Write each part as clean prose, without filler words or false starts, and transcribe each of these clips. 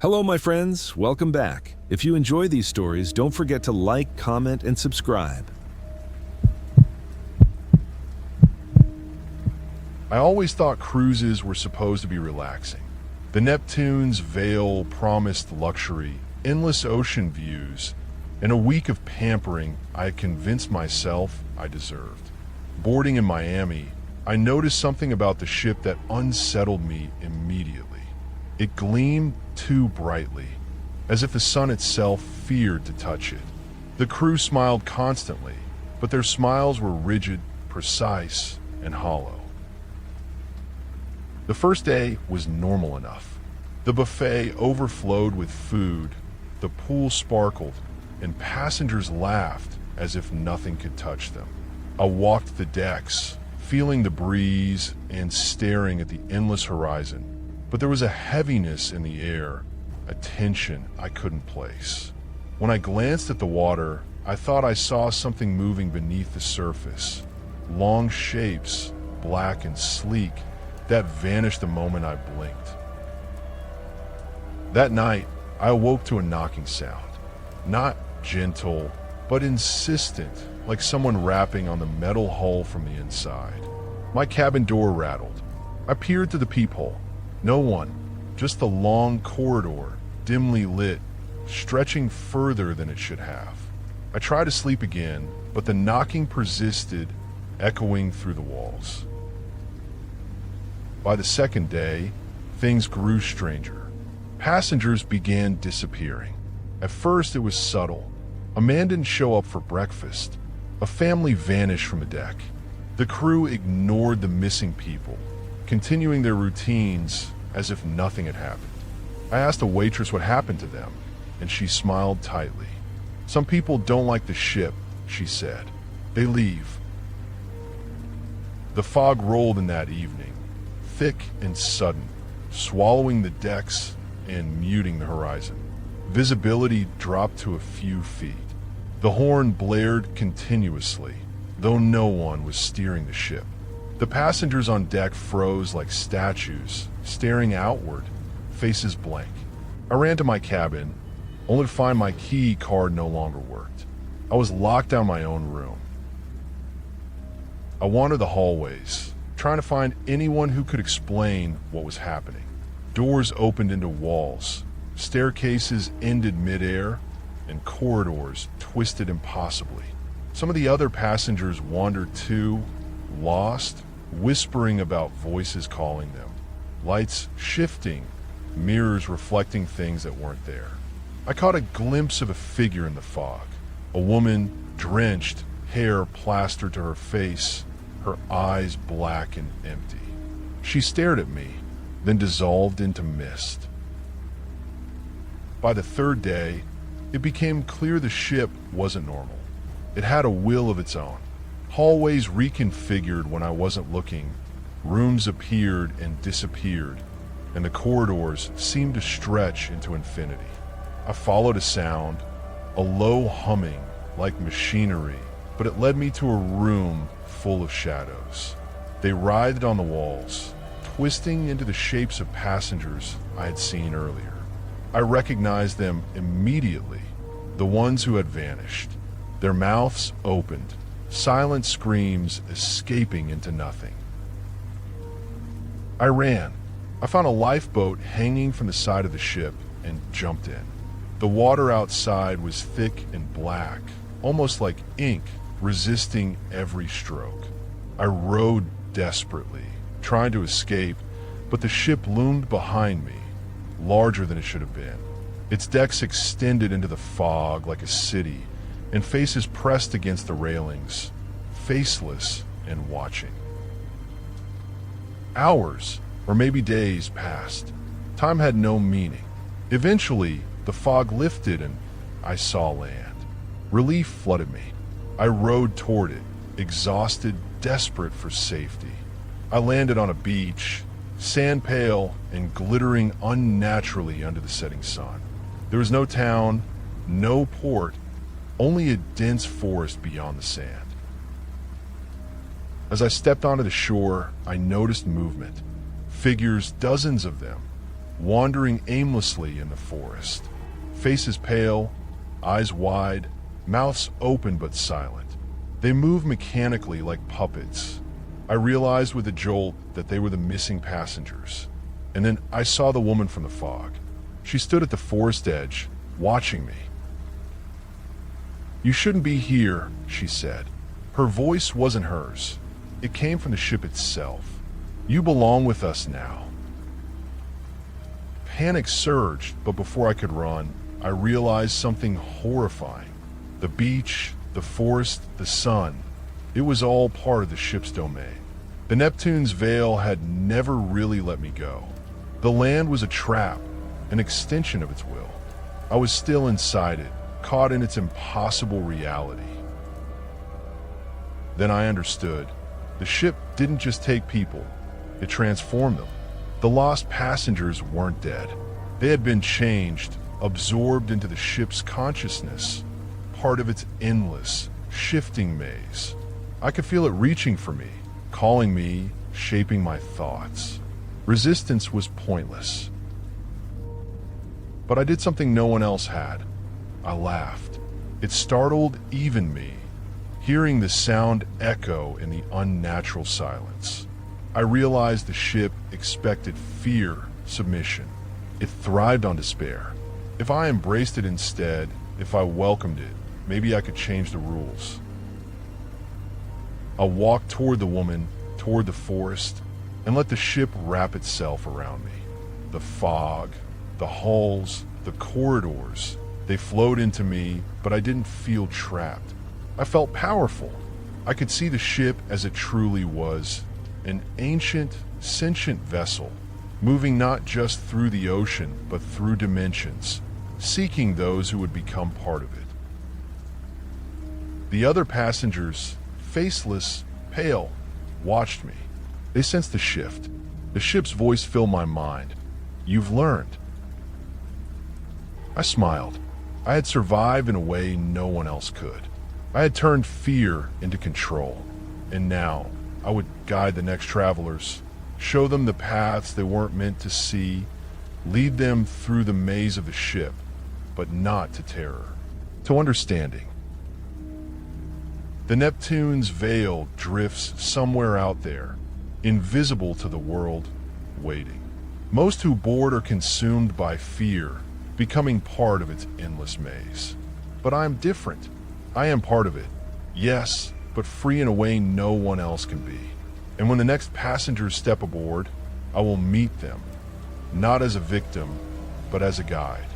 Hello, my friends. Welcome back. If you enjoy these stories, don't forget to like, comment, and subscribe. I always thought cruises were supposed to be relaxing. The Neptune's veil promised luxury, endless ocean views, and a week of pampering I had convinced myself I deserved. Boarding in Miami, I noticed something about the ship that unsettled me immediately. It gleamed too brightly, as if the sun itself feared to touch it. The crew smiled constantly, but their smiles were rigid, precise, and hollow. The first day was normal enough. The buffet overflowed with food, the pool sparkled, and passengers laughed as if nothing could touch them. I walked the decks, feeling the breeze and staring at the endless horizon. But there was a heaviness in the air, a tension I couldn't place. When I glanced at the water, I thought I saw something moving beneath the surface. Long shapes, black and sleek, that vanished the moment I blinked. That night, I awoke to a knocking sound. Not gentle, but insistent, like someone rapping on the metal hull from the inside. My cabin door rattled. I peered through the peephole. No one, just the long corridor, dimly lit, stretching further than it should have. I tried to sleep again, but the knocking persisted, echoing through the walls. By the second day, things grew stranger. Passengers began disappearing. At first, it was subtle. A man didn't show up for breakfast. A family vanished from the deck. The crew ignored the missing people, continuing their routines as if nothing had happened. I asked a waitress what happened to them, and she smiled tightly. Some people don't like the ship, she said. They leave. The fog rolled in that evening, thick and sudden, swallowing the decks and muting the horizon. Visibility dropped to a few feet. The horn blared continuously, though no one was steering the ship. The passengers on deck froze like statues, staring outward, faces blank. I ran to my cabin, only to find my key card no longer worked. I was locked down my own room. I wandered the hallways, trying to find anyone who could explain what was happening. Doors opened into walls, staircases ended midair, and corridors twisted impossibly. Some of the other passengers wandered too, lost, whispering about voices calling them, lights shifting, mirrors reflecting things that weren't there. I caught a glimpse of a figure in the fog, a woman drenched, hair plastered to her face, her eyes black and empty. She stared at me, then dissolved into mist. By the third day, it became clear the ship wasn't normal. It had a will of its own. Hallways reconfigured when I wasn't looking, rooms appeared and disappeared, and the corridors seemed to stretch into infinity. I followed a sound, a low humming like machinery, but it led me to a room full of shadows. They writhed on the walls, twisting into the shapes of passengers I had seen earlier. I recognized them immediately, the ones who had vanished. Their mouths opened, silent screams escaping into nothing. I ran. I found a lifeboat hanging from the side of the ship and jumped in. The water outside was thick and black, almost like ink, resisting every stroke. I rowed desperately, trying to escape, but the ship loomed behind me, larger than it should have been. Its decks extended into the fog like a city, and faces pressed against the railings, faceless and watching. Hours, or maybe days, passed. Time had no meaning. Eventually, the fog lifted and I saw land. Relief flooded me. I rowed toward it, exhausted, desperate for safety. I landed on a beach, sand pale and glittering unnaturally under the setting sun. There was no town, no port, only a dense forest beyond the sand. As I stepped onto the shore, I noticed movement. Figures, dozens of them, wandering aimlessly in the forest. Faces pale, eyes wide, mouths open but silent. They move mechanically like puppets. I realized with a jolt that they were the missing passengers. And then I saw the woman from the fog. She stood at the forest edge, watching me. "You shouldn't be here," she said. Her voice wasn't hers. It came from the ship itself. "You belong with us now." Panic surged, but before I could run, I realized something horrifying. The beach, the forest, the sun. It was all part of the ship's domain. The Neptune's veil had never really let me go. The land was a trap, an extension of its will. I was still inside it, caught in its impossible reality. Then I understood. The ship didn't just take people, it transformed them. The lost passengers weren't dead. They had been changed, absorbed into the ship's consciousness, part of its endless, shifting maze. I could feel it reaching for me, calling me, shaping my thoughts. Resistance was pointless. But I did something no one else had. I laughed. It startled even me, hearing the sound echo in the unnatural silence. I realized the ship expected fear, submission. It thrived on despair. If I embraced it instead, if I welcomed it, maybe I could change the rules. I walked toward the woman, toward the forest, and let the ship wrap itself around me. The fog, the halls, the corridors, they flowed into me, but I didn't feel trapped. I felt powerful. I could see the ship as it truly was, an ancient, sentient vessel, moving not just through the ocean, but through dimensions, seeking those who would become part of it. The other passengers, faceless, pale, watched me. They sensed the shift. The ship's voice filled my mind. "You've learned." I smiled. I had survived in a way no one else could. I had turned fear into control, and now I would guide the next travelers, show them the paths they weren't meant to see, lead them through the maze of the ship, but not to terror, to understanding. The Neptune's veil drifts somewhere out there, invisible to the world, waiting. Most who board are consumed by fear, becoming part of its endless maze. But I am different. I am part of it. Yes, but free in a way no one else can be. And when the next passengers step aboard, I will meet them, not as a victim, but as a guide.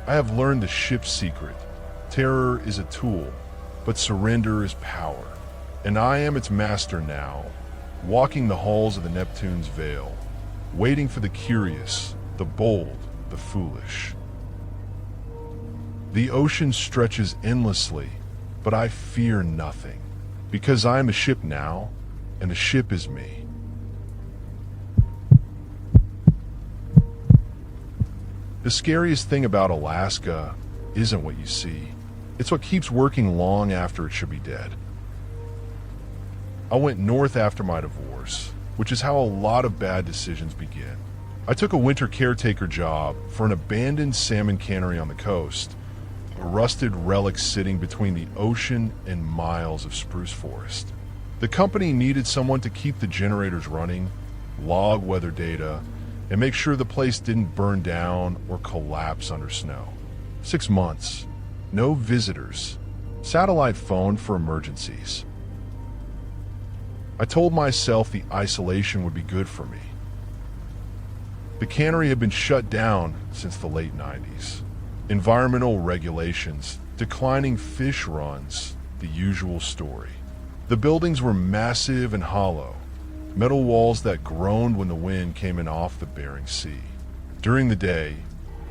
I have learned the ship's secret. Terror is a tool, but surrender is power. And I am its master now, walking the halls of the Neptune's veil, waiting for the curious, the bold, the foolish. The ocean stretches endlessly, but I fear nothing, because I am the ship now, and the ship is me. The scariest thing about Alaska isn't what you see. It's what keeps working long after it should be dead. I went north after my divorce, which is how a lot of bad decisions begin. I took a winter caretaker job for an abandoned salmon cannery on the coast, a rusted relic sitting between the ocean and miles of spruce forest. The company needed someone to keep the generators running, log weather data, and make sure the place didn't burn down or collapse under snow. 6 months, no visitors, satellite phone for emergencies. I told myself the isolation would be good for me. The cannery had been shut down since the late 90s. Environmental regulations, declining fish runs, the usual story. The buildings were massive and hollow, metal walls that groaned when the wind came in off the Bering Sea. During the day,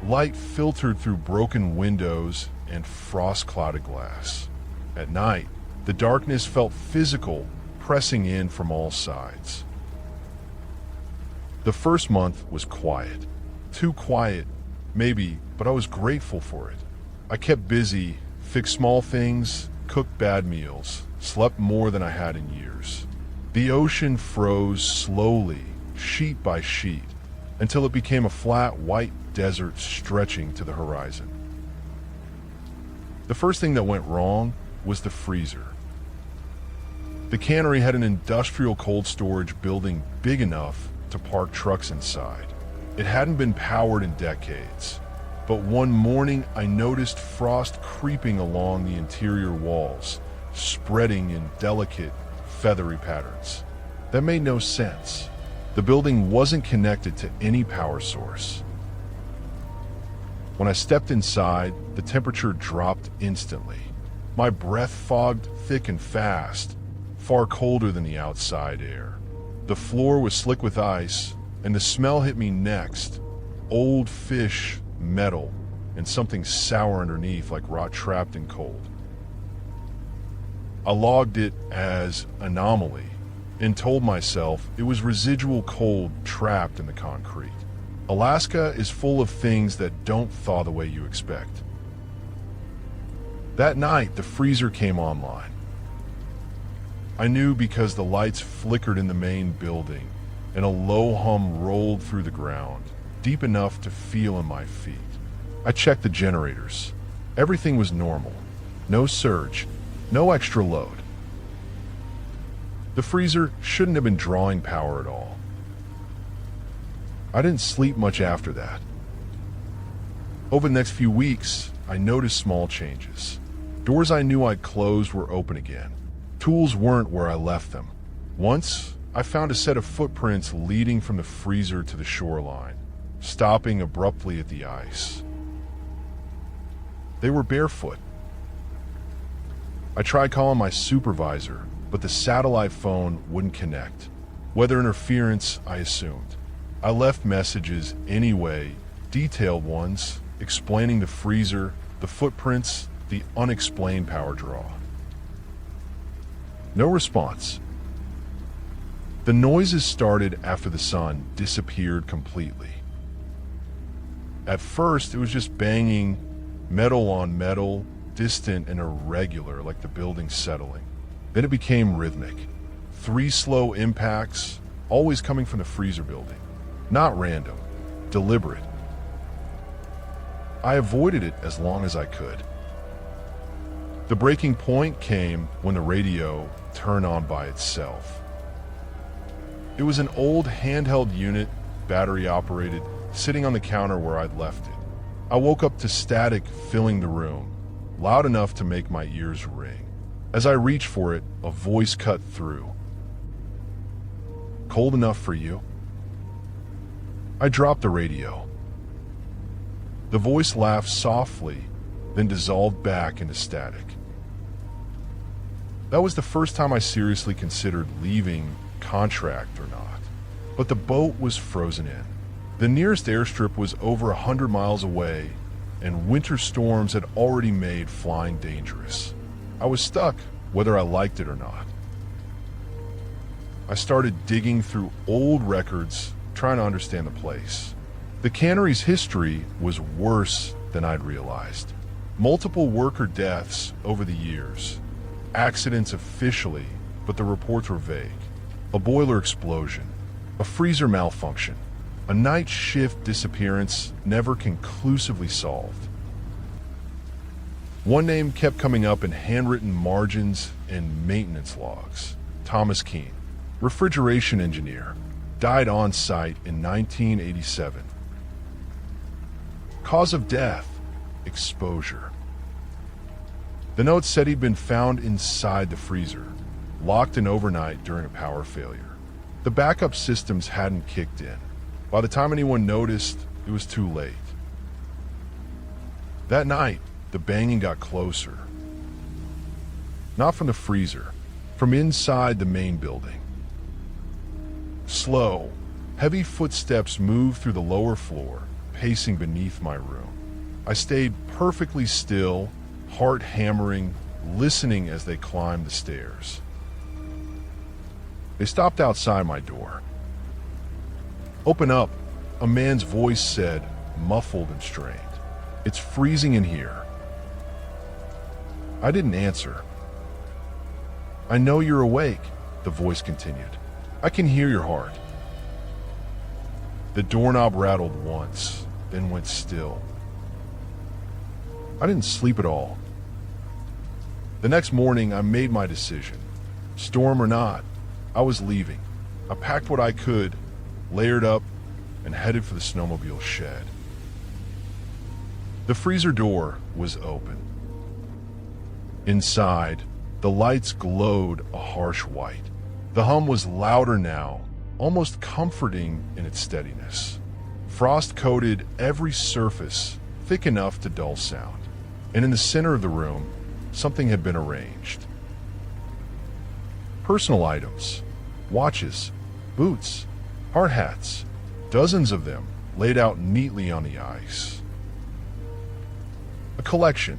light filtered through broken windows and frost-clouded glass. At night, the darkness felt physical, pressing in from all sides. The first month was quiet. Too quiet, maybe, but I was grateful for it. I kept busy, fixed small things, cooked bad meals, slept more than I had in years. The ocean froze slowly, sheet by sheet, until it became a flat, white desert stretching to the horizon. The first thing that went wrong was the freezer. The cannery had an industrial cold storage building big enough to park trucks inside. It hadn't been powered in decades, but one morning I noticed frost creeping along the interior walls, spreading in delicate, feathery patterns. That made no sense. The building wasn't connected to any power source. When I stepped inside, the temperature dropped instantly. My breath fogged thick and fast, far colder than the outside air. The floor was slick with ice, and the smell hit me next. Old fish, metal, and something sour underneath like rot trapped in cold. I logged it as anomaly and told myself it was residual cold trapped in the concrete. Alaska is full of things that don't thaw the way you expect. That night, the freezer came online. I knew because the lights flickered in the main building and a low hum rolled through the ground, deep enough to feel in my feet. I checked the generators. Everything was normal. No surge, no extra load. The freezer shouldn't have been drawing power at all. I didn't sleep much after that. Over the next few weeks, I noticed small changes. Doors I knew I'd closed were open again. Tools weren't where I left them. Once, I found a set of footprints leading from the freezer to the shoreline, stopping abruptly at the ice. They were barefoot. I tried calling my supervisor, but the satellite phone wouldn't connect. Weather interference, I assumed. I left messages anyway, detailed ones, explaining the freezer, the footprints, the unexplained power draw. No response. The noises started after the sun disappeared completely. At first, it was just banging, metal on metal, distant and irregular, like the building settling. Then it became rhythmic. 3 slow impacts, always coming from the freezer building. Not random, deliberate. I avoided it as long as I could. The breaking point came when the radio turned on by itself. It was an old handheld unit, battery operated, sitting on the counter where I'd left it. I woke up to static filling the room, loud enough to make my ears ring. As I reached for it, a voice cut through. "Cold enough for you?" I dropped the radio. The voice laughed softly, then dissolved back into static. That was the first time I seriously considered leaving, contract or not. But the boat was frozen in. The nearest airstrip was over 100 miles away, and winter storms had already made flying dangerous. I was stuck, whether I liked it or not. I started digging through old records, trying to understand the place. The cannery's history was worse than I'd realized. Multiple worker deaths over the years. Accidents officially, but the reports were vague. A boiler explosion. A freezer malfunction. A night shift disappearance never conclusively solved. One name kept coming up in handwritten margins and maintenance logs. Thomas Keene, refrigeration engineer, died on site in 1987. Cause of death, exposure. The note said he'd been found inside the freezer, locked in overnight during a power failure. The backup systems hadn't kicked in. By the time anyone noticed, it was too late. That night, the banging got closer. Not from the freezer, from inside the main building. Slow, heavy footsteps moved through the lower floor, pacing beneath my room. I stayed perfectly still, heart hammering, listening as they climbed the stairs. They stopped outside my door. "Open up," a man's voice said, muffled and strained. "It's freezing in here." I didn't answer. "I know you're awake," the voice continued. "I can hear your heart." The doorknob rattled once, then went still. I didn't sleep at all. The next morning, I made my decision. Storm or not, I was leaving. I packed what I could, layered up, and headed for the snowmobile shed. The freezer door was open. Inside, the lights glowed a harsh white. The hum was louder now, almost comforting in its steadiness. Frost coated every surface, thick enough to dull sound. And in the center of the room, something had been arranged. Personal items, watches, boots, hard hats, dozens of them laid out neatly on the ice. A collection.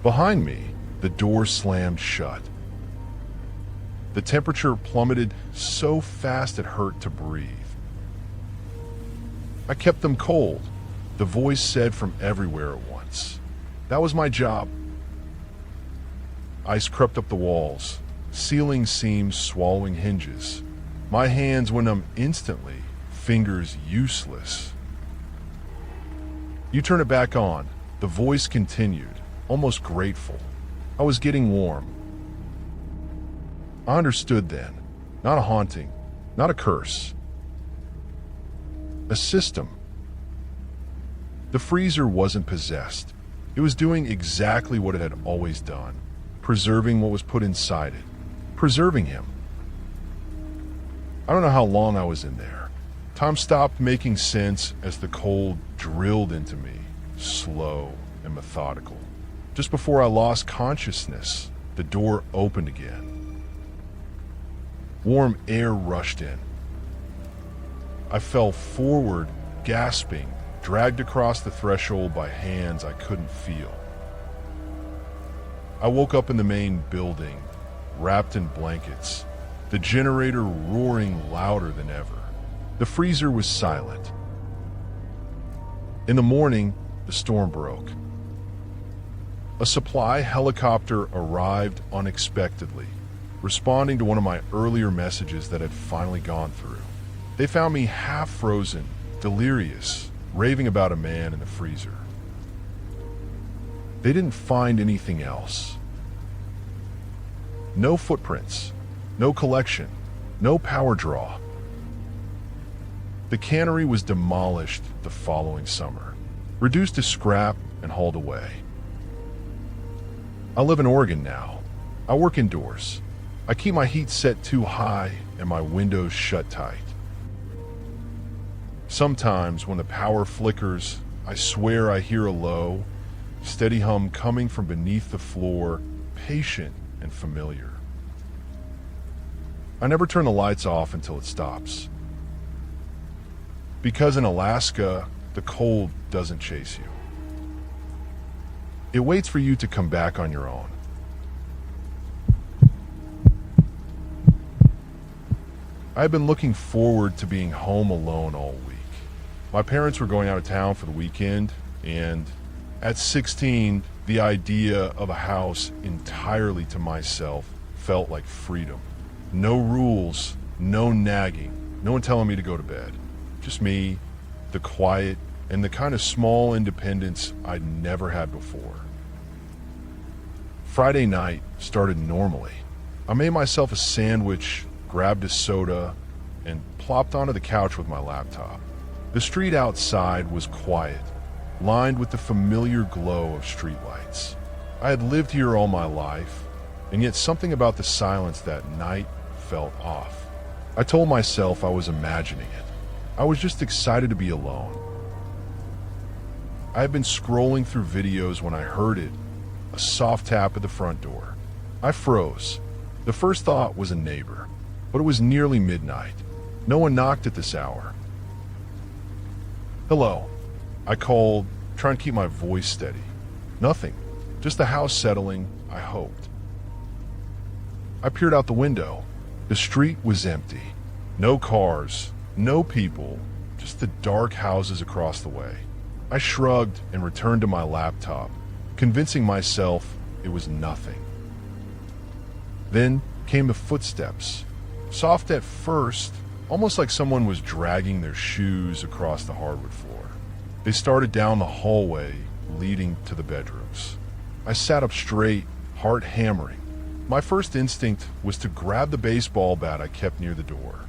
Behind me, the door slammed shut. The temperature plummeted so fast it hurt to breathe. I kept them cold, the voice said from everywhere at once. That was my job. Ice crept up the walls, ceiling seams swallowing hinges. My hands went numb instantly, fingers useless. You turn it back on, the voice continued, almost grateful. I was getting warm. I understood then. Not a haunting, not a curse. A system. The freezer wasn't possessed. It was doing exactly what it had always done, preserving what was put inside it, preserving him. I don't know how long I was in there. Time stopped making sense as the cold drilled into me, slow and methodical. Just before I lost consciousness, the door opened again. Warm air rushed in. I fell forward, gasping, dragged across the threshold by hands I couldn't feel. I woke up in the main building, wrapped in blankets, the generator roaring louder than ever. The freezer was silent. In the morning, the storm broke. A supply helicopter arrived unexpectedly, responding to one of my earlier messages that had finally gone through. They found me half frozen, delirious, raving about a man in the freezer. They didn't find anything else. No footprints, no collection, no power draw. The cannery was demolished the following summer, reduced to scrap and hauled away. I live in Oregon now. I work indoors. I keep my heat set too high and my windows shut tight. Sometimes when the power flickers, I swear I hear a low, steady hum coming from beneath the floor, patient and familiar. I never turn the lights off until it stops. Because in Alaska, the cold doesn't chase you. It waits for you to come back on your own. I had been looking forward to being home alone all week. My parents were going out of town for the weekend, and at 16, the idea of a house entirely to myself felt like freedom. No rules, no nagging, no one telling me to go to bed. Just me, the quiet, and the kind of small independence I'd never had before. Friday night started normally. I made myself a sandwich, grabbed a soda, and plopped onto the couch with my laptop. The street outside was quiet, lined with the familiar glow of streetlights. I had lived here all my life, and yet something about the silence that night felt off. I told myself I was imagining it. I was just excited to be alone. I had been scrolling through videos when I heard it, a soft tap at the front door. I froze. The first thought was a neighbor, but it was nearly midnight. No one knocked at this hour. Hello, I called, trying to keep my voice steady. Nothing, just the house settling, I hoped. I peered out the window. The street was empty. No cars, no people, just the dark houses across the way. I shrugged and returned to my laptop, convincing myself it was nothing. Then came the footsteps, soft at first, almost like someone was dragging their shoes across the hardwood floor. They started down the hallway leading to the bedrooms. I sat up straight, heart hammering. My first instinct was to grab the baseball bat I kept near the door.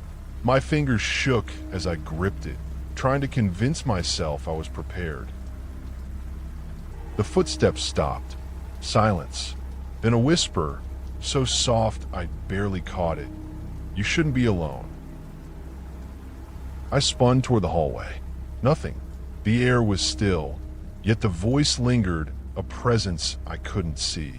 My fingers shook as I gripped it, trying to convince myself I was prepared. The footsteps stopped. Silence. Then a whisper, so soft I barely caught it. "You shouldn't be alone." I spun toward the hallway. Nothing. The air was still, yet the voice lingered, a presence I couldn't see.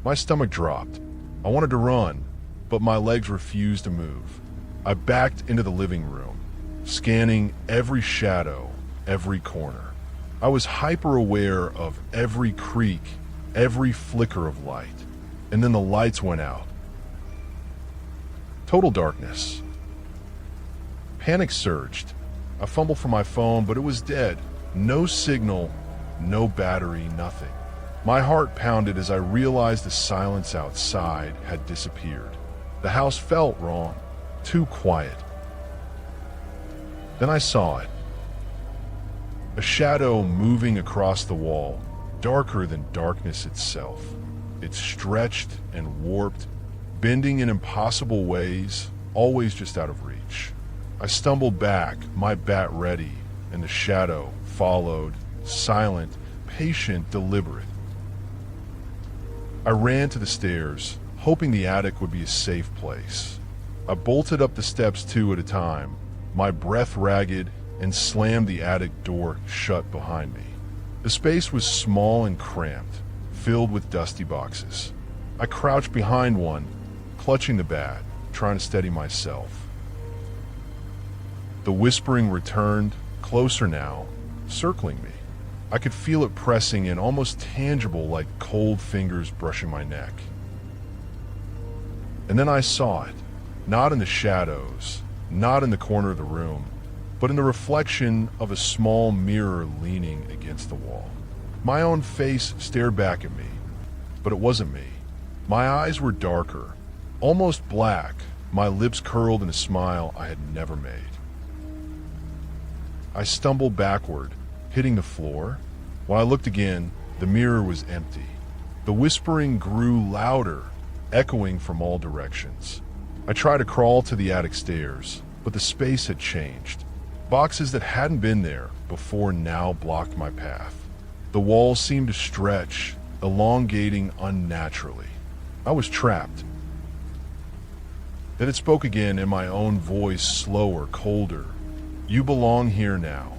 My stomach dropped. I wanted to run, but my legs refused to move. I backed into the living room, scanning every shadow, every corner. I was hyper-aware of every creak, every flicker of light. And then the lights went out. Total darkness. Panic surged. I fumbled for my phone, but it was dead. No signal, no battery, nothing. My heart pounded as I realized the silence outside had disappeared. The house felt wrong, too quiet. Then I saw it. A shadow moving across the wall, darker than darkness itself. It stretched and warped, bending in impossible ways, always just out of reach. I stumbled back, my bat ready, and the shadow followed, silent, patient, deliberate. I ran to the stairs, hoping the attic would be a safe place. I bolted up the steps two at a time, my breath ragged, and slammed the attic door shut behind me. The space was small and cramped, filled with dusty boxes. I crouched behind one, clutching the bat, trying to steady myself. The whispering returned, closer now, circling me. I could feel it pressing in, almost tangible, like cold fingers brushing my neck. And then I saw it, not in the shadows, not in the corner of the room, but in the reflection of a small mirror leaning against the wall. My own face stared back at me, but it wasn't me. My eyes were darker, almost black, my lips curled in a smile I had never made. I stumbled backward, hitting the floor. When I looked again, the mirror was empty. The whispering grew louder, echoing from all directions. I tried to crawl to the attic stairs, but the space had changed. Boxes that hadn't been there before now blocked my path. The walls seemed to stretch, elongating unnaturally. I was trapped. Then it spoke again in my own voice, slower, colder. "You belong here now."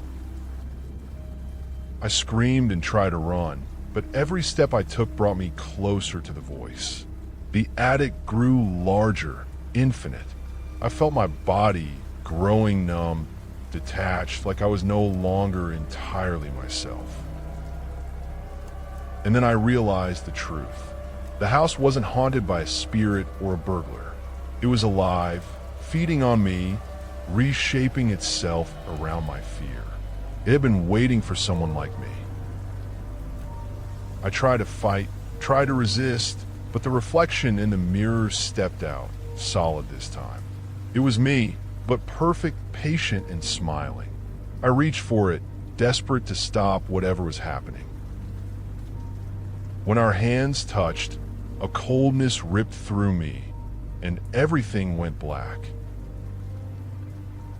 I screamed and tried to run, but every step I took brought me closer to the voice. The attic grew larger, infinite. I felt my body growing numb, detached, like I was no longer entirely myself. And then I realized the truth. The house wasn't haunted by a spirit or a burglar. It was alive, feeding on me, reshaping itself around my fear. It had been waiting for someone like me. I tried to fight, tried to resist, but the reflection in the mirror stepped out, solid this time. It was me, but perfect, patient, and smiling. I reached for it, desperate to stop whatever was happening. When our hands touched, a coldness ripped through me, and everything went black.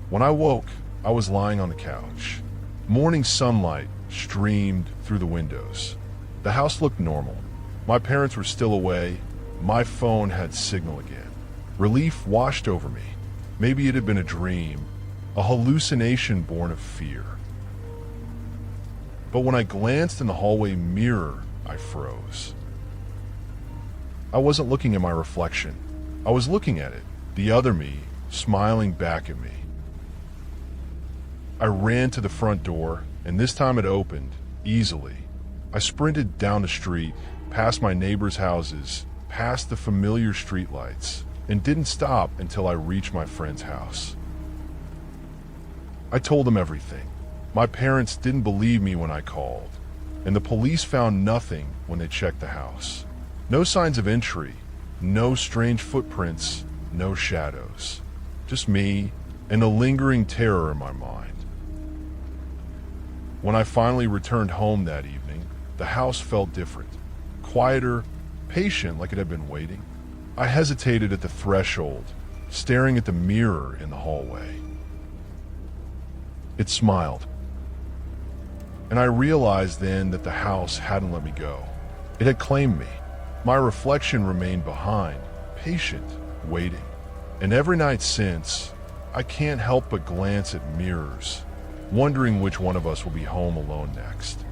When I woke, I was lying on the couch. Morning sunlight streamed through the windows. The house looked normal. My parents were still away. My phone had signal again. Relief washed over me. Maybe it had been a dream, a hallucination born of fear. But when I glanced in the hallway mirror, I froze. I wasn't looking at my reflection. I was looking at it, the other me, smiling back at me. I ran to the front door, and this time it opened, easily. I sprinted down the street, past my neighbors' houses, past the familiar streetlights, and didn't stop until I reached my friend's house. I told them everything. My parents didn't believe me when I called, and the police found nothing when they checked the house. No signs of entry, no strange footprints, no shadows. Just me, and a lingering terror in my mind. When I finally returned home that evening, the house felt different, quieter, patient like it had been waiting. I hesitated at the threshold, staring at the mirror in the hallway. It smiled, and I realized then that the house hadn't let me go. It had claimed me. My reflection remained behind, patient, waiting. And every night since, I can't help but glance at mirrors, wondering which one of us will be home alone next.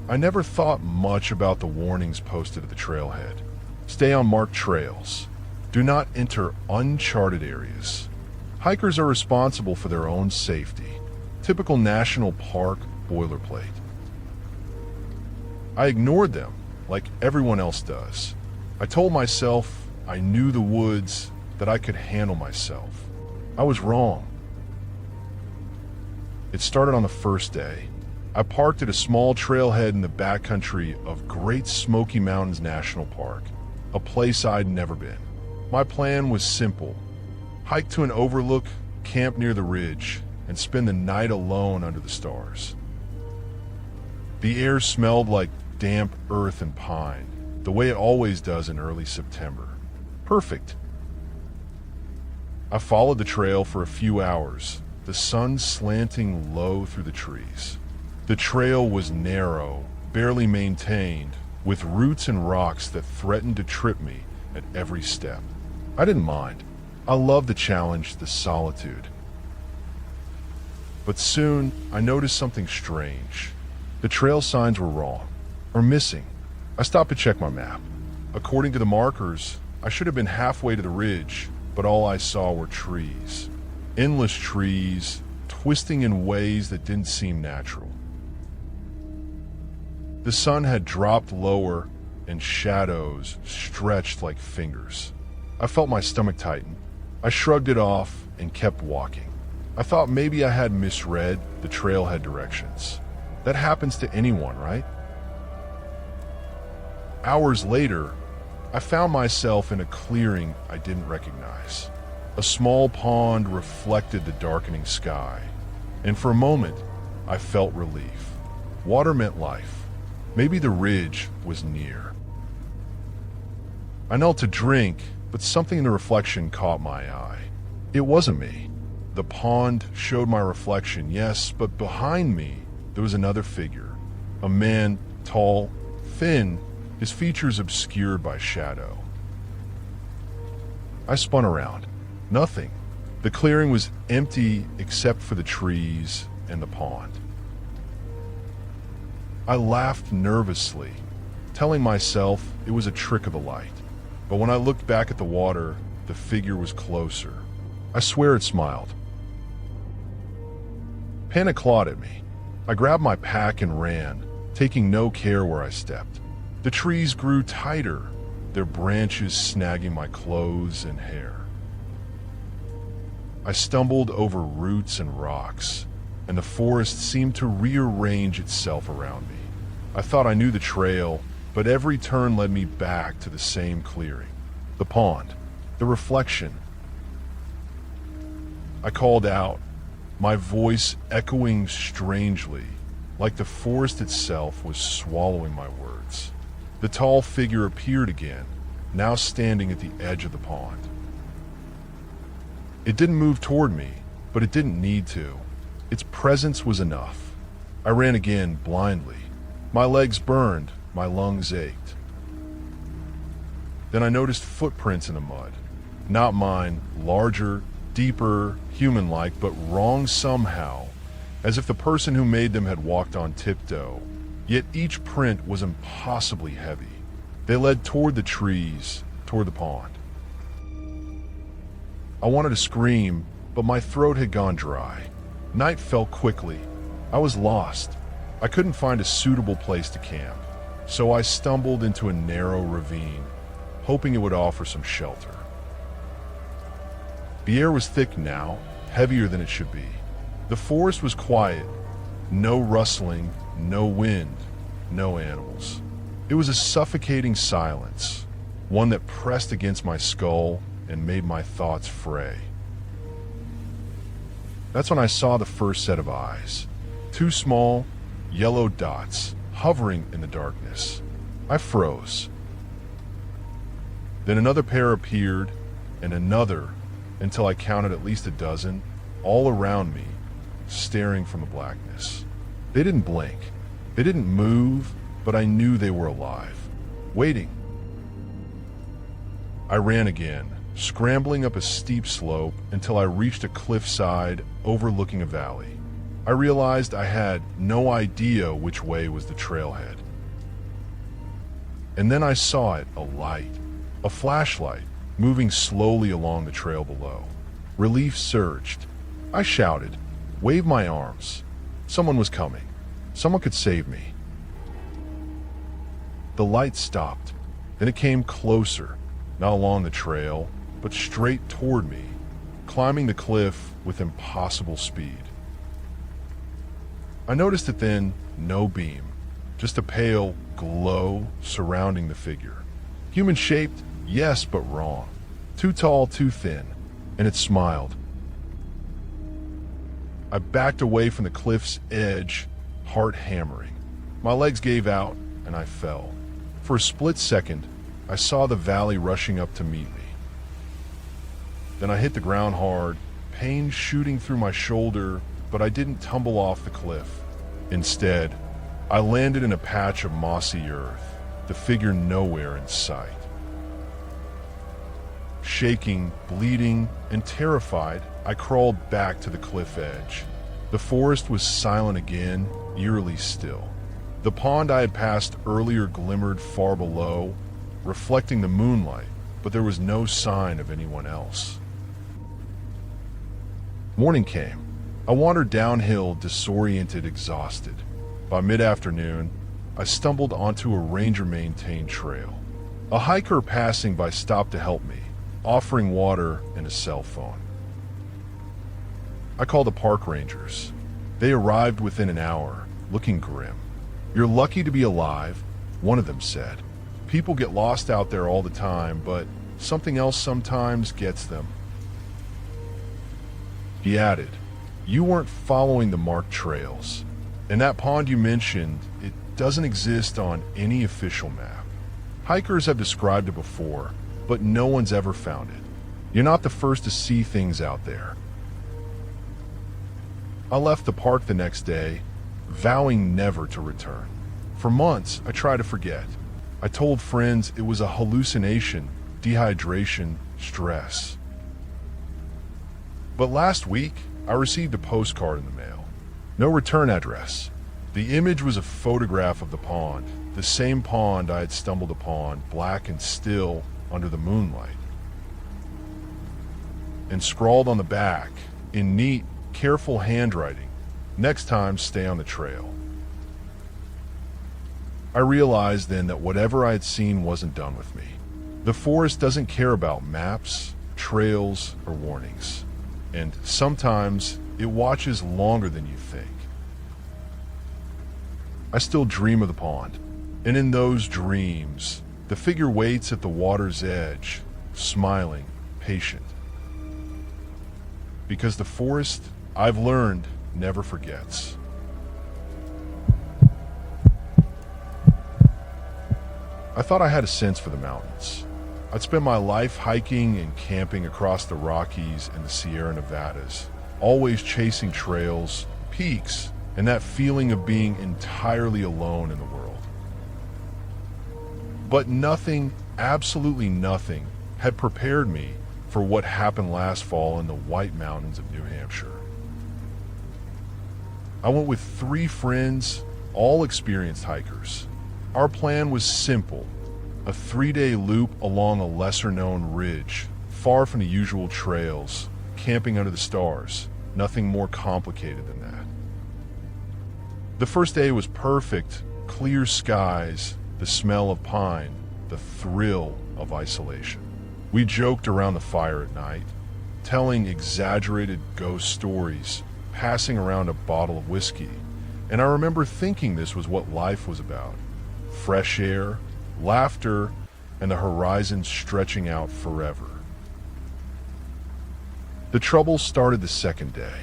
I never thought much about the warnings posted at the trailhead. Stay on marked trails. Do not enter uncharted areas. Hikers are responsible for their own safety. Typical national park boilerplate. I ignored them, like everyone else does. I told myself I knew the woods, that I could handle myself. I was wrong. It started on the first day. I parked at a small trailhead in the backcountry of Great Smoky Mountains National Park, a place I'd never been. My plan was simple: hike to an overlook, camp near the ridge, and spend the night alone under the stars. The air smelled like damp earth and pine, the way it always does in early September. Perfect. I followed the trail for a few hours, the sun slanting low through the trees. The trail was narrow, barely maintained, with roots and rocks that threatened to trip me at every step. I didn't mind. I loved the challenge, the solitude. But soon, I noticed something strange. The trail signs were wrong, or missing. I stopped to check my map. According to the markers, I should have been halfway to the ridge, but all I saw were trees. Endless trees, twisting in ways that didn't seem natural. The sun had dropped lower, and shadows stretched like fingers. I felt my stomach tighten. I shrugged it off and kept walking. I thought maybe I had misread the trailhead directions. That happens to anyone, right? Hours later, I found myself in a clearing I didn't recognize. A small pond reflected the darkening sky, and for a moment, I felt relief. Water meant life. Maybe the ridge was near. I knelt to drink, but something in the reflection caught my eye. It wasn't me. The pond showed my reflection, yes, but behind me, there was another figure. A man, tall, thin, his features obscured by shadow. I spun around. Nothing. The clearing was empty except for the trees and the pond. I laughed nervously, telling myself it was a trick of the light. But when I looked back at the water, the figure was closer. I swear it smiled. Panic clawed at me. I grabbed my pack and ran, taking no care where I stepped. The trees grew tighter, their branches snagging my clothes and hair. I stumbled over roots and rocks, and the forest seemed to rearrange itself around me. I thought I knew the trail, but every turn led me back to the same clearing. The pond, the reflection. I called out, my voice echoing strangely, like the forest itself was swallowing my words. The tall figure appeared again, now standing at the edge of the pond. It didn't move toward me, but it didn't need to. Its presence was enough. I ran again blindly. My legs burned, my lungs ached. Then I noticed footprints in the mud. Not mine, larger, deeper, human-like, but wrong somehow, as if the person who made them had walked on tiptoe. Yet each print was impossibly heavy. They led toward the trees, toward the pond. I wanted to scream, but my throat had gone dry. Night fell quickly. I was lost. I couldn't find a suitable place to camp, so I stumbled into a narrow ravine, hoping it would offer some shelter. The air was thick now, heavier than it should be. The forest was quiet. No rustling, no wind, no animals. It was a suffocating silence, one that pressed against my skull and made my thoughts fray. That's when I saw the first set of eyes. Two small, yellow dots hovering in the darkness. I froze. Then another pair appeared, and another, until I counted at least a dozen, all around me, staring from the blackness. They didn't blink. They didn't move, but I knew they were alive, waiting. I ran again, scrambling up a steep slope until I reached a cliffside overlooking a valley. I realized I had no idea which way was the trailhead. And then I saw it, a light, a flashlight, moving slowly along the trail below. Relief surged. I shouted, waved my arms. Someone was coming. Someone could save me. The light stopped. Then it came closer, not along the trail, but straight toward me, climbing the cliff with impossible speed. I noticed it then, no beam, just a pale glow surrounding the figure. Human-shaped, yes, but wrong. Too tall, too thin, and it smiled. I backed away from the cliff's edge, heart hammering. My legs gave out, and I fell. For a split second, I saw the valley rushing up to meet me. Then I hit the ground hard, pain shooting through my shoulder, but I didn't tumble off the cliff. Instead, I landed in a patch of mossy earth, the figure nowhere in sight. Shaking, bleeding, and terrified, I crawled back to the cliff edge. The forest was silent again, eerily still. The pond I had passed earlier glimmered far below, reflecting the moonlight, but there was no sign of anyone else. Morning came. I wandered downhill, disoriented, exhausted. By mid-afternoon, I stumbled onto a ranger-maintained trail. A hiker passing by stopped to help me, offering water and a cell phone. I called the park rangers. They arrived within an hour, looking grim. "You're lucky to be alive," one of them said. "People get lost out there all the time, but something else sometimes gets them." He added, "You weren't following the marked trails. And that pond you mentioned, it doesn't exist on any official map. Hikers have described it before, but no one's ever found it. You're not the first to see things out there." I left the park the next day, vowing never to return. For months, I tried to forget. I told friends it was a hallucination, dehydration, stress. But last week, I received a postcard in the mail. No return address. The image was a photograph of the pond, the same pond I had stumbled upon, black and still under the moonlight. And scrawled on the back, in neat, careful handwriting, "Next time, stay on the trail." I realized then that whatever I had seen wasn't done with me. The forest doesn't care about maps, trails, or warnings. And sometimes it watches longer than you think. I still dream of the pond, and in those dreams, the figure waits at the water's edge, smiling, patient. Because the forest, I've learned, never forgets. I thought I had a sense for the mountains. I'd spent my life hiking and camping across the Rockies and the Sierra Nevadas, always chasing trails, peaks, and that feeling of being entirely alone in the world. But nothing, absolutely nothing, had prepared me for what happened last fall in the White Mountains of New Hampshire. I went with 3 friends, all experienced hikers. Our plan was simple, a 3-day loop along a lesser-known ridge, far from the usual trails, camping under the stars, nothing more complicated than that. The first day was perfect, clear skies, the smell of pine, the thrill of isolation. We joked around the fire at night, telling exaggerated ghost stories, passing around a bottle of whiskey, and I remember thinking this was what life was about. Fresh air, laughter, and the horizon stretching out forever. The trouble started the second day.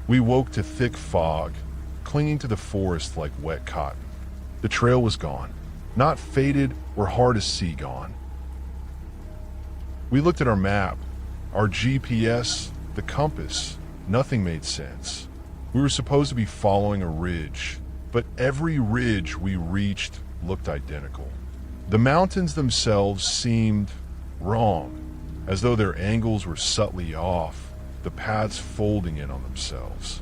We woke to thick fog, clinging to the forest like wet cotton. The trail was gone, not faded or hard to see gone. We looked at our map, our GPS, the compass. Nothing made sense. We were supposed to be following a ridge, but every ridge we reached looked identical. The mountains themselves seemed wrong, as though their angles were subtly off, the paths folding in on themselves.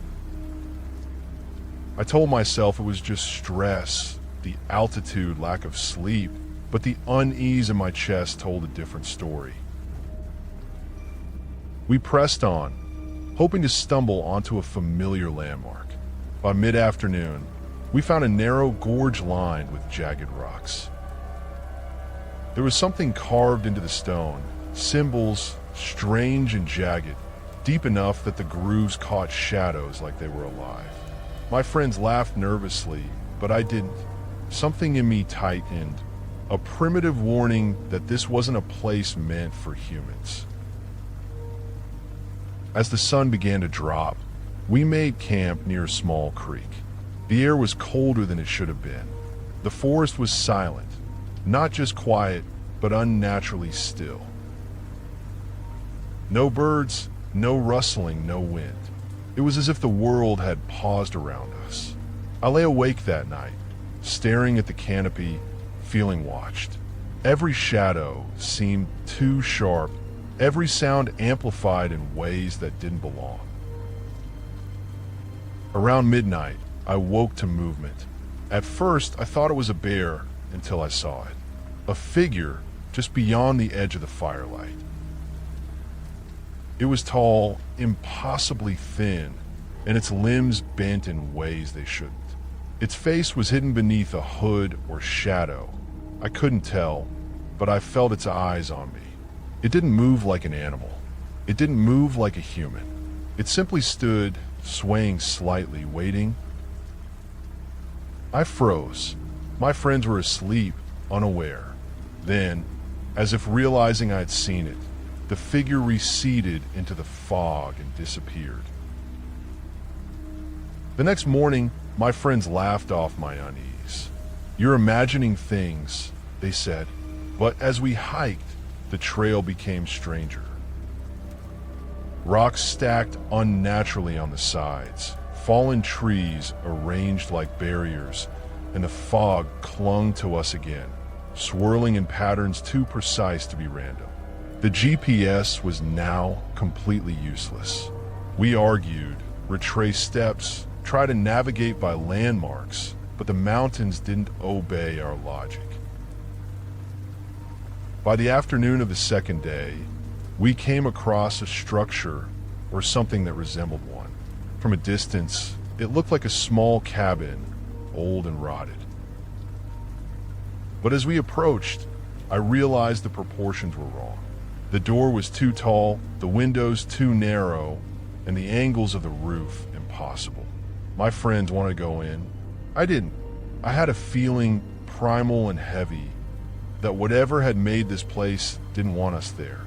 I told myself it was just stress, the altitude, lack of sleep, but the unease in my chest told a different story. We pressed on, hoping to stumble onto a familiar landmark. By mid-afternoon, we found a narrow gorge lined with jagged rocks. There was something carved into the stone, symbols strange and jagged, deep enough that the grooves caught shadows like they were alive. My friends laughed nervously, but I didn't. Something in me tightened, a primitive warning that this wasn't a place meant for humans. As the sun began to drop, we made camp near a small creek. The air was colder than it should have been. The forest was silent, not just quiet, but unnaturally still. No birds, no rustling, no wind. It was as if the world had paused around us. I lay awake that night, staring at the canopy, feeling watched. Every shadow seemed too sharp, every sound amplified in ways that didn't belong. Around midnight, I woke to movement. At first, I thought it was a bear until I saw it. A figure just beyond the edge of the firelight. It was tall, impossibly thin, and its limbs bent in ways they shouldn't. Its face was hidden beneath a hood or shadow. I couldn't tell, but I felt its eyes on me. It didn't move like an animal. It didn't move like a human. It simply stood, swaying slightly, waiting. I froze. My friends were asleep, unaware. Then, as if realizing I had seen it, the figure receded into the fog and disappeared. The next morning, my friends laughed off my unease. "You're imagining things," they said, but as we hiked, the trail became stranger. Rocks stacked unnaturally on the sides, fallen trees arranged like barriers, and the fog clung to us again, swirling in patterns too precise to be random. The GPS was now completely useless. We argued, retraced steps, tried to navigate by landmarks, but the mountains didn't obey our logic. By the afternoon of the second day, we came across a structure or something that resembled one. From a distance, it looked like a small cabin, old and rotted. But as we approached, I realized the proportions were wrong. The door was too tall, the windows too narrow, and the angles of the roof impossible. My friends wanted to go in. I didn't. I had a feeling, primal and heavy, that whatever had made this place didn't want us there,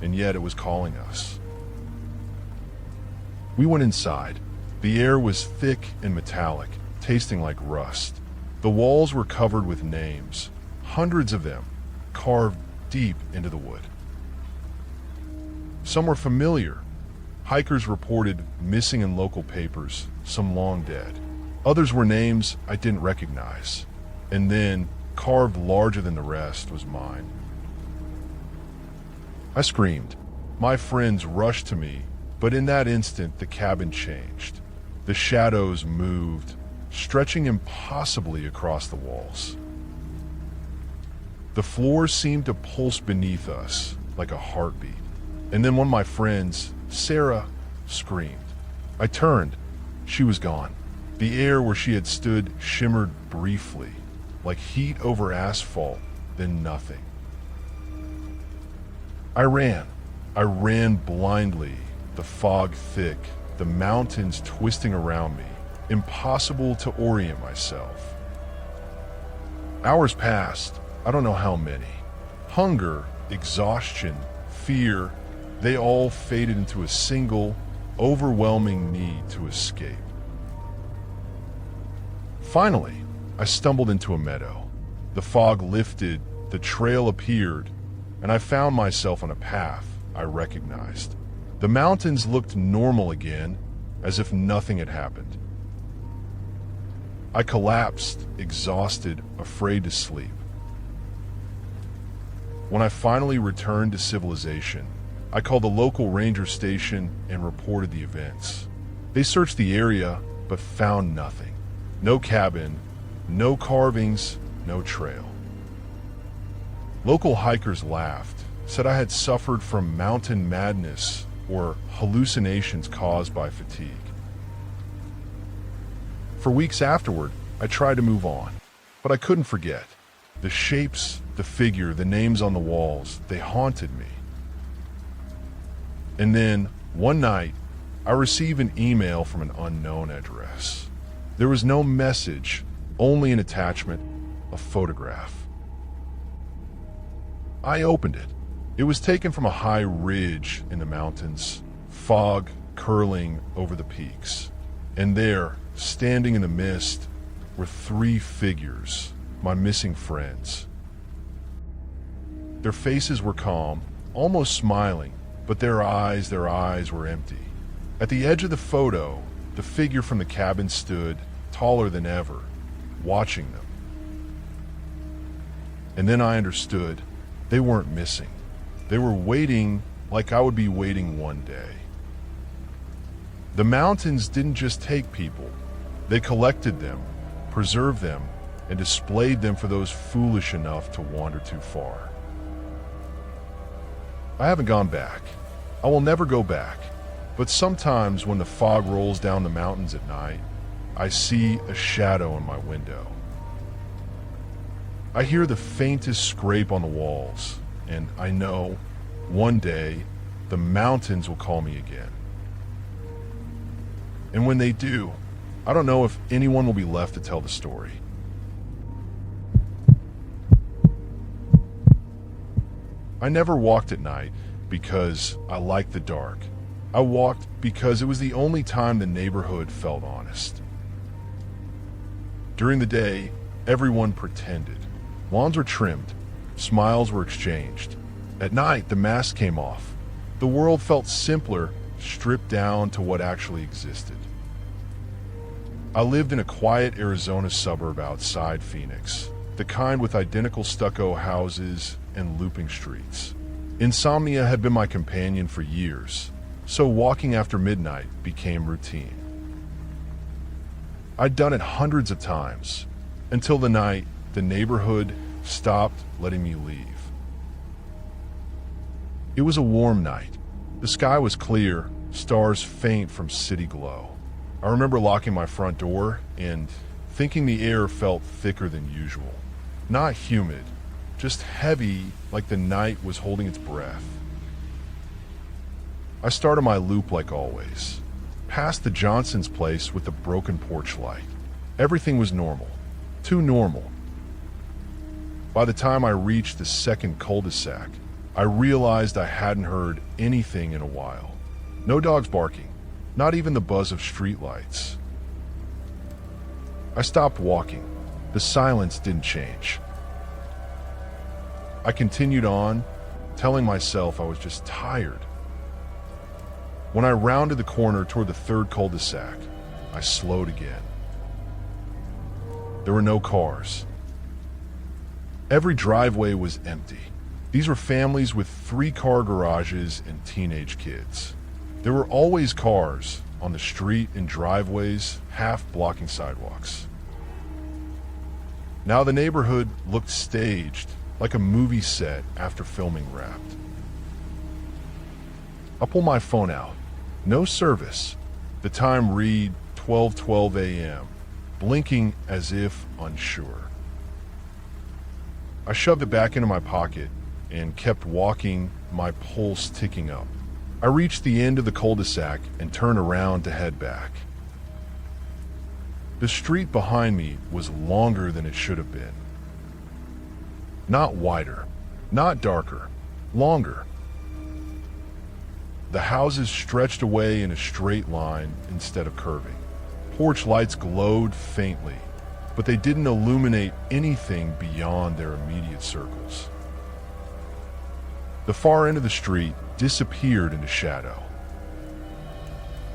and yet it was calling us. We went inside. The air was thick and metallic, tasting like rust. The walls were covered with names, hundreds of them, carved deep into the wood. Some were familiar. Hikers reported missing in local papers, some long dead. Others were names I didn't recognize. And then, carved larger than the rest, was mine. I screamed. My friends rushed to me, but in that instant the cabin changed. The shadows moved, stretching impossibly across the walls. The floor seemed to pulse beneath us like a heartbeat. And then one of my friends, Sarah, screamed. I turned. She was gone. The air where she had stood shimmered briefly, like heat over asphalt, then nothing. I ran. I ran blindly, the fog thick, the mountains twisting around me, impossible to orient myself. Hours passed, I don't know how many. Hunger, exhaustion, fear, they all faded into a single, overwhelming need to escape. Finally, I stumbled into a meadow. The fog lifted, the trail appeared, and I found myself on a path I recognized. The mountains looked normal again, as if nothing had happened. I collapsed, exhausted, afraid to sleep. When I finally returned to civilization, I called the local ranger station and reported the events. They searched the area, but found nothing. No cabin, no carvings, no trail. Local hikers laughed, said I had suffered from mountain madness or hallucinations caused by fatigue. For weeks afterward, I tried to move on, but I couldn't forget. The shapes, the figure, the names on the walls, they haunted me. And then, one night, I received an email from an unknown address. There was no message, only an attachment, a photograph. I opened it. It was taken from a high ridge in the mountains, fog curling over the peaks. And there, standing in the mist, were three figures, my missing friends. Their faces were calm, almost smiling, but their eyes were empty. At the edge of the photo, the figure from the cabin stood, taller than ever, watching them. And then I understood, they weren't missing. They were waiting like I would be waiting one day. The mountains didn't just take people. They collected them, preserved them, and displayed them for those foolish enough to wander too far. I haven't gone back. I will never go back. But sometimes when the fog rolls down the mountains at night, I see a shadow in my window. I hear the faintest scrape on the walls, and I know one day the mountains will call me again. And when they do, I don't know if anyone will be left to tell the story. I never walked at night because I liked the dark. I walked because it was the only time the neighborhood felt honest. During the day, everyone pretended. Lawns were trimmed, smiles were exchanged. At night, the mask came off. The world felt simpler, stripped down to what actually existed. I lived in a quiet Arizona suburb outside Phoenix, the kind with identical stucco houses and looping streets. Insomnia had been my companion for years, so walking after midnight became routine. I'd done it hundreds of times, until the night the neighborhood stopped letting me leave. It was a warm night. The sky was clear, stars faint from city glow. I remember locking my front door and thinking the air felt thicker than usual. Not humid, just heavy, like the night was holding its breath. I started my loop like always, past the Johnson's place with the broken porch light. Everything was normal, too normal. By the time I reached the second cul-de-sac, I realized I hadn't heard anything in a while. No dogs barking, not even the buzz of streetlights. I stopped walking. The silence didn't change. I continued on, telling myself I was just tired. When I rounded the corner toward the third cul-de-sac, I slowed again. There were no cars. Every driveway was empty. These were families with 3-car garages and teenage kids. There were always cars on the street and driveways, half blocking sidewalks. Now the neighborhood looked staged, like a movie set after filming wrapped. I pull my phone out. No service. The time read 12:12 a.m., blinking as if unsure. I shoved it back into my pocket and kept walking, my pulse ticking up. I reached the end of the cul-de-sac and turned around to head back. The street behind me was longer than it should have been. Not wider, Not darker, longer. The houses stretched away in a straight line instead of curving. Porch lights glowed faintly, but they didn't illuminate anything beyond their immediate circles. The far end of the street disappeared into shadow.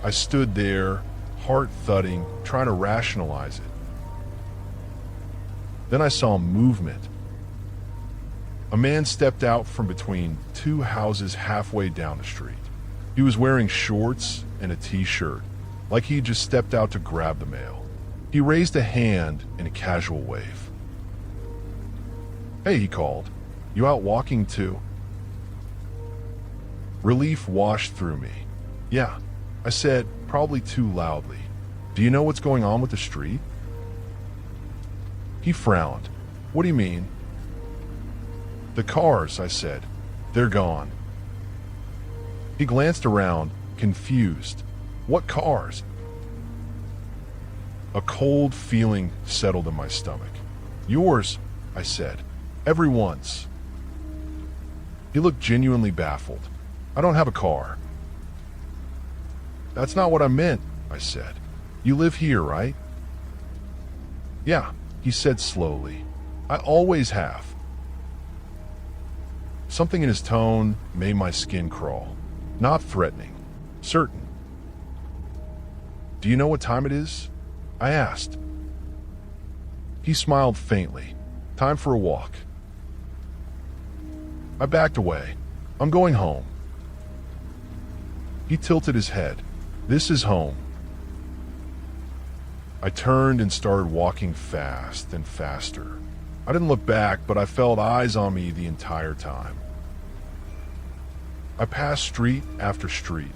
I stood there, heart thudding, trying to rationalize it. Then I saw movement. A man stepped out from between two houses halfway down the street. He was wearing shorts and a t-shirt, like he just stepped out to grab the mail. He raised a hand in a casual wave. "Hey," he called. "You out walking too?" Relief washed through me. "Yeah," I said, probably too loudly. "Do you know what's going on with the street?" He frowned. "What do you mean?" "The cars," I said. "They're gone." He glanced around, confused. "What cars?" A cold feeling settled in my stomach. "Yours," I said. "Everyone's." He looked genuinely baffled. "I don't have a car." "That's not what I meant," I said. "You live here, right?" "Yeah," he said slowly. "I always have." Something in his tone made my skin crawl. Not threatening, certain. "Do you know what time it is?" I asked. He smiled faintly. "Time for a walk." I backed away. "I'm going home." He tilted his head. "This is home." I turned and started walking fast and faster. I didn't look back, but I felt eyes on me the entire time. I passed street after street,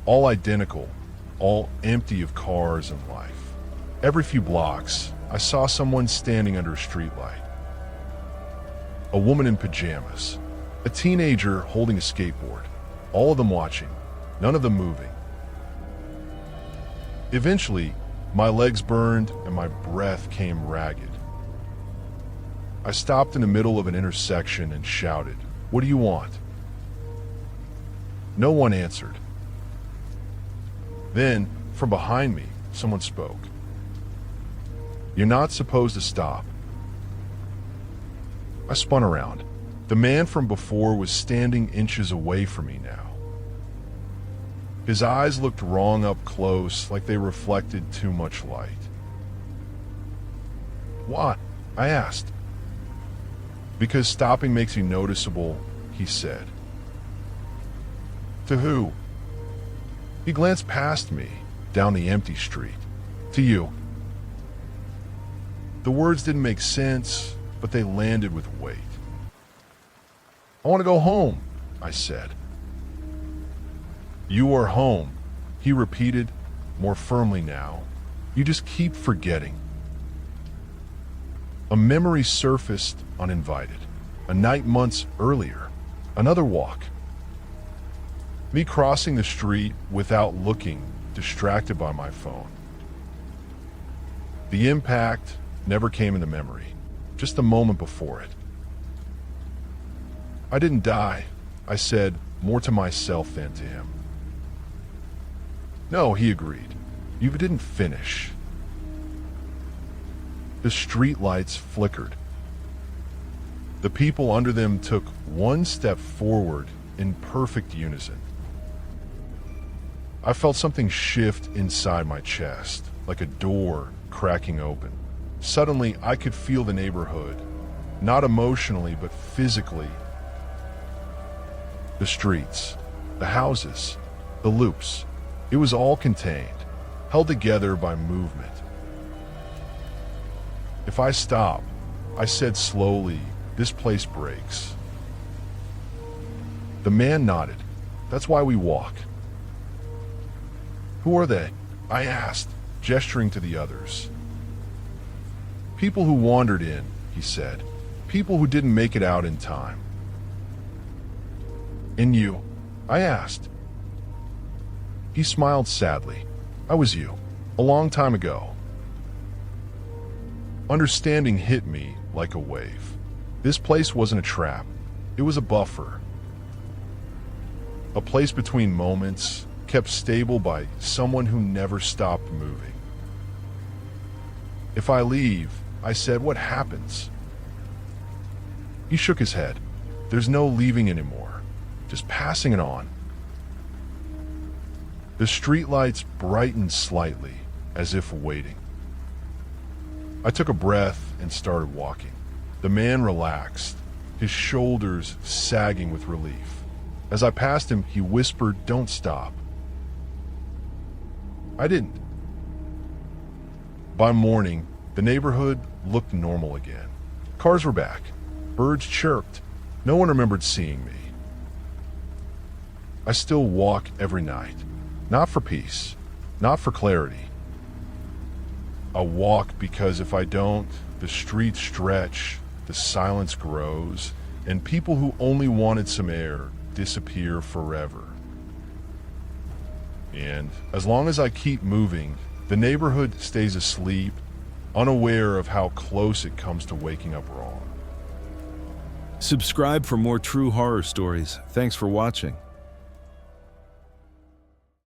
all identical, all empty of cars and life. Every few blocks, I saw someone standing under a streetlight. A woman in pajamas, a teenager holding a skateboard, all of them watching, none of them moving. Eventually, my legs burned and my breath came ragged. I stopped in the middle of an intersection and shouted, "What do you want?" No one answered. Then, from behind me, someone spoke. "You're not supposed to stop." I spun around. The man from before was standing inches away from me now. His eyes looked wrong up close, like they reflected too much light. "What?" I asked. "Because stopping makes you noticeable," he said. "To who?" He glanced past me, down the empty street. "To you." The words didn't make sense, but they landed with weight. "I want to go home," I said. "You are home," he repeated, more firmly now. "You just keep forgetting." A memory surfaced uninvited. A night months earlier. Another walk. Me crossing the street without looking, distracted by my phone. The impact never came into memory, just a moment before it. "I didn't die," I said, more to myself than to him. "No," he agreed. "You didn't finish." The streetlights flickered. The people under them took one step forward in perfect unison. I felt something shift inside my chest, like a door cracking open. Suddenly, I could feel the neighborhood, not emotionally, but physically. The streets, the houses, the loops. It was all contained, held together by movement. "If I stop," I said slowly, "this place breaks." The man nodded. "That's why we walk." "Who are they?" I asked, gesturing to the others. "People who wandered in," he said. "People who didn't make it out in time." "And you?" I asked. He smiled sadly. "I was you, a long time ago." Understanding hit me like a wave. This place wasn't a trap. It was a buffer, a place between moments, kept stable by someone who never stopped moving. If I leave, I said, what happens? He shook his head. There's no leaving anymore, just passing it on. The streetlights brightened slightly, as if waiting. I took a breath and started walking. The man relaxed, his shoulders sagging with relief. As I passed him, he whispered, "Don't stop." I didn't. By morning, the neighborhood looked normal again. Cars were back. Birds chirped. No one remembered seeing me. I still walk every night. Not for peace, not for clarity. I walk because if I don't, the streets stretch, the silence grows, and people who only wanted some air disappear forever. And as long as I keep moving, the neighborhood stays asleep, unaware of how close it comes to waking up wrong. Subscribe for more true horror stories. Thanks for watching.